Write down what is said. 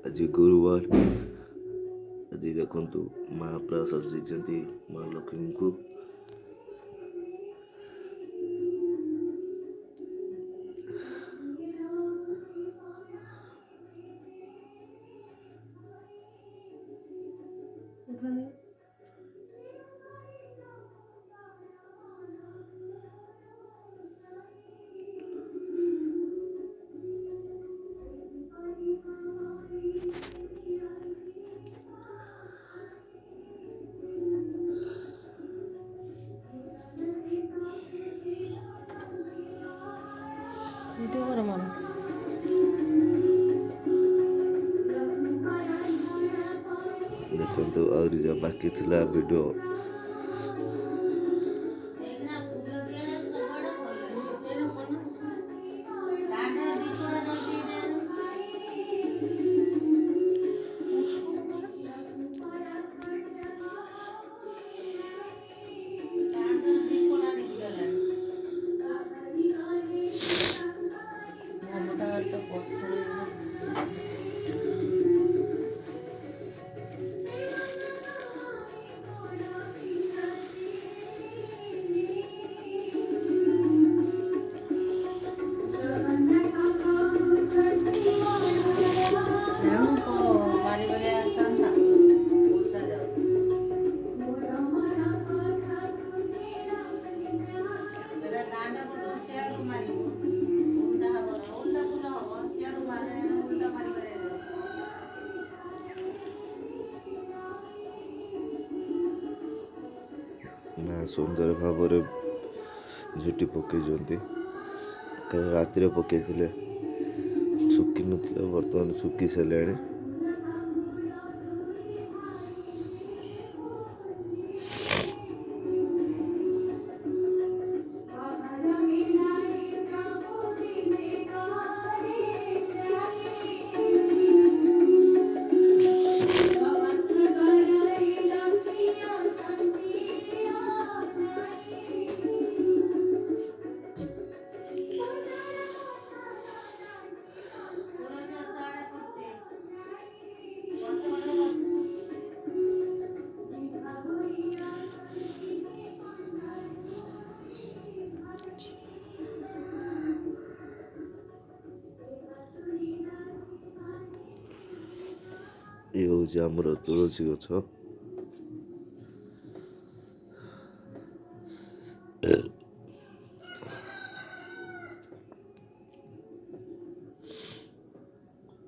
आज गुरुवार। आज देखु माँ पूरा सजाई माँ लक्ष्मी को। देखो आहरी जो बाकी थिला वीडियो ना सुंदर भाव झुटी पकई राति पकई सुखी ना बर्तमान सुखी सारे। ये हूँ आमर तुलसी गछ।